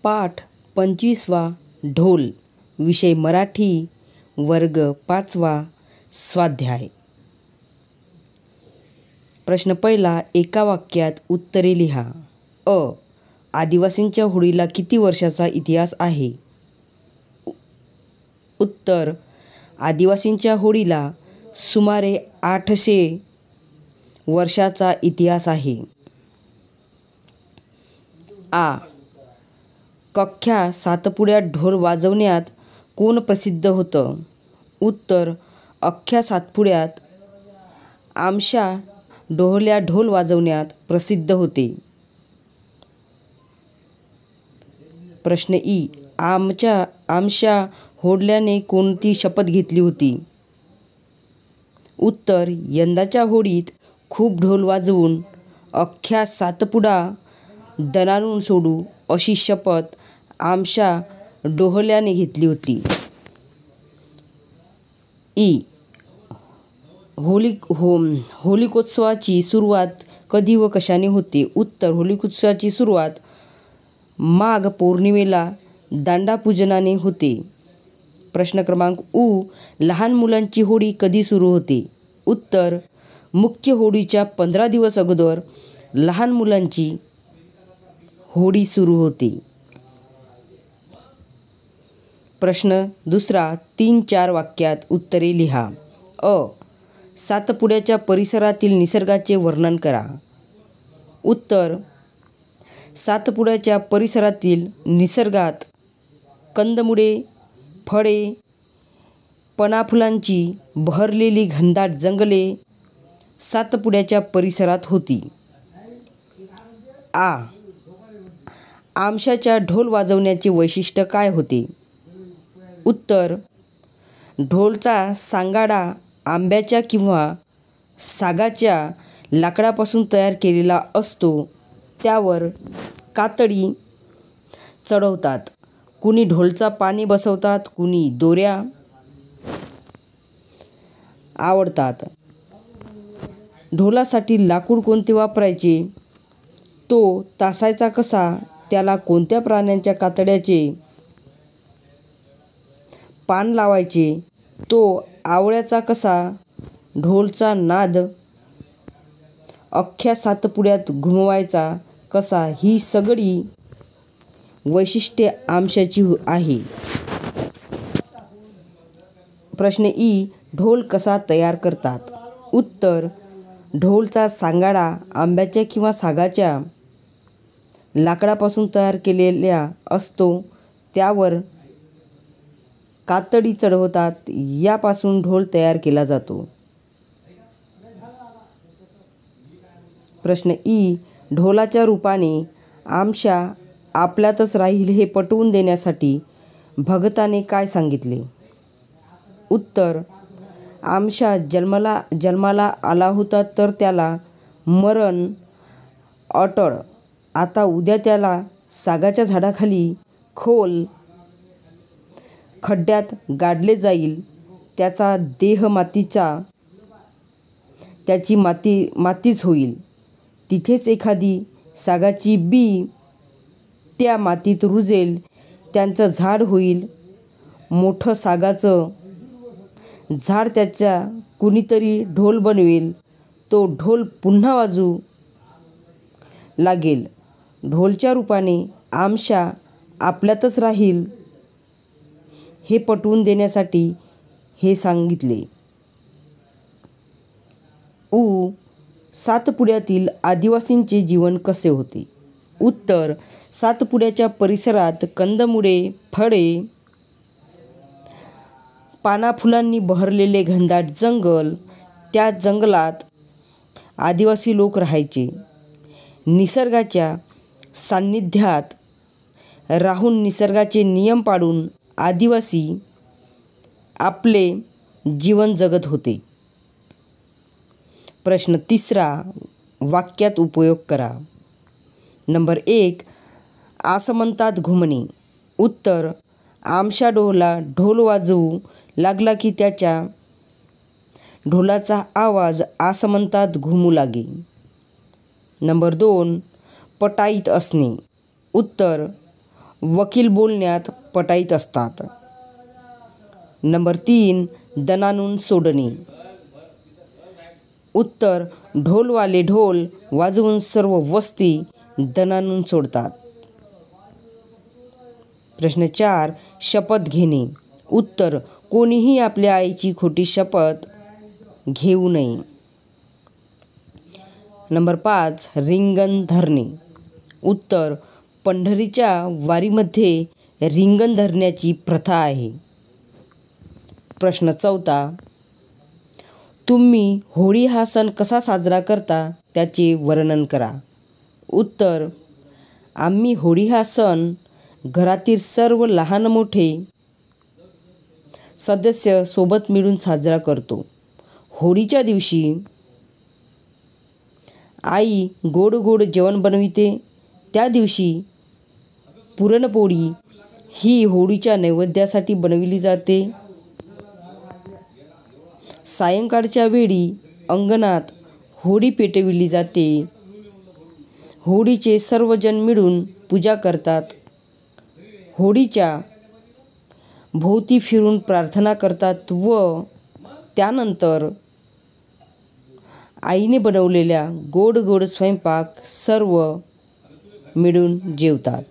पाठ 25वा ढोल, विषय मराठी, वर्ग 5वा, स्वाध्याय. प्रश्न पहिला, एका वाक्यात उत्तरे लिहा. आदिवासींच्या होळीला किती वर्षाचा इतिहास आहे? उत्तर, आदिवासींच्या होळीला सुमारे 800 वर्षाचा इतिहास आहे. अख्ख्या सातपुड्यात ढोल वाजवण्यात कोण प्रसिद्ध होतं? उत्तर, अख्ख्या सातपुड्यात आमशा डोहल्या ढोल वाजवण्यात प्रसिद्ध होते. प्रश्न ई, आमशा होडल्याने कोणती शपथ घेतली होती? उत्तर, यंदाच्या होळीत खूप ढोल वाजवून अख्ख्या सातपुडा दणाणून सोडू अशी शपथ आमशा डोहल्याने घेतली होती. ई, होलिकोत्सवाची सुरुवात कधी व कशाने होते? उत्तर, होलिकोत्सवाची सुरुवात माघ पौर्णिमेला दांडापूजनाने होते. प्रश्न क्रमांक उ, लहान मुलांची होळी कधी सुरू होते? उत्तर, मुख्य होळीच्या 15 दिवस अगोदर लहान मुलांची होळी सुरू होते. प्रश्न दुसरा, 3-4 वाक्यात उत्तरे लिहा. सातपुड्याच्या परिसरातील निसर्गाचे वर्णन करा. उत्तर, सातपुड्याच्या परिसरातील निसर्गात कंदमुळे, फळे, पानाफुलांची बहरलेली घनदाट जंगले सातपुड्याच्या परिसरात होती. आमशाच्या ढोल वाजवण्याचे वैशिष्ट्य काय होते? उत्तर, ढोलचा सांगाडा आंब्याच्या किंवा सागाच्या लाकडापासून तयार केलेला असतो. त्यावर कातडी चढवतात. कुणी ढोलचा पाने बसवतात, कुणी दोऱ्या आवडतात. ढोलासाठी लाकूड कोणते वापरायचे? तो तासायचा कसा? त्याला कोणत्या प्राण्याच्या कातड्याचे पान लावायचे? तो आवळ्याचा कसा? ढोलचा नाद अख्ख्या सातपुड्यात घुमवायचा कसा? ही सगळी वैशिष्ट्ये आमशाची आहे. प्रश्न ई, ढोल कसा तयार करतात? उत्तर, ढोलचा सांगाडा आंब्याच्या किंवा सागाच्या लाकडापासून तयार केलेला असतो. त्यावर कातडी चढवतात. यापासून ढोल तयार केला जातो. प्रश्न ई, ढोलाच्या रूपाने आमशा आपल्यातच राहील हे पटवून देण्यासाठी भगताने काय सांगितले? उत्तर, आमशा जन्माला आला होता तर त्याला मरण अटळ. आता उद्या त्याला सागाच्या झाडाखाली खोल खड्ड्यात गाडले जाईल. त्याचा देह मातीचा, त्याची मातीच होईल. तिथेच एखादी सागाची बी त्या मातीत रुजेल. त्यांचं झाड होईल मोठं सागाचं झाड. त्याचा कुणीतरी ढोल बनवेल. तो ढोल पुन्हा वाजू लागेल. ढोलच्या रूपाने आमशा आपल्यातच राहील हे पटवून देण्यासाठी हे सांगितले. सातपुड्यातील आदिवासींचे जीवन कसे होते? उत्तर, सातपुड्याच्या परिसरात कंदमुळे, फळे, पानाफुलांनी बहरलेले घनदाट जंगल. त्या जंगलात आदिवासी लोक राहायचे. निसर्गाच्या सान्निध्यात राहून निसर्गाचे नियम पाळून आदिवासी आपले जीवन जगत होते. प्रश्न तिसरा, वाक्यात उपयोग करा. नंबर 1, आसमंतात घुमणे. उत्तर, आमशा ढोल वाजवू लागला की त्याच्या ढोलाचा आवाज आसमंतात घुमू लागे. नंबर 2, पटाईत असणे. उत्तर, वकील बोलण्यात पटाईत असतात. नंबर 3, दणाणून सोडणे. उत्तर, ढोलवाले ढोल वाजवून सर्व वस्ती दणाणून सोडतात. प्रश्न 4, शपथ घेणे. उत्तर, कोणीही आपल्या आईची खोटी शपथ घेऊ नये. नंबर 5, रिंगण धरणे. उत्तर, पंढरीच्या वारीमध्ये रिंगण धरण्याची प्रथा आहे. प्रश्न 4, तुम्ही होळी हा सण कसा साजरा करता त्याचे वर्णन करा. उत्तर, आम्ही होळी हा सण घरातील सर्व लहान मोठे सदस्य सोबत मिळून साजरा करतो. होळीच्या दिवशी आई गोड गोड जेवण बनविते. त्या दिवशी पुरणपोळी ही होळीच्या नैवेद्यासाठी बनविली जाते. सायंकाळच्या वेळी अंगणात होळी पेटविली जाते. होळीचे सर्वजण मिळून पूजा करतात. होळीच्या भोवती फिरून प्रार्थना करतात व त्यानंतर आईने बनवलेल्या गोड गोड स्वयंपाक सर्व मिळून जेवतात.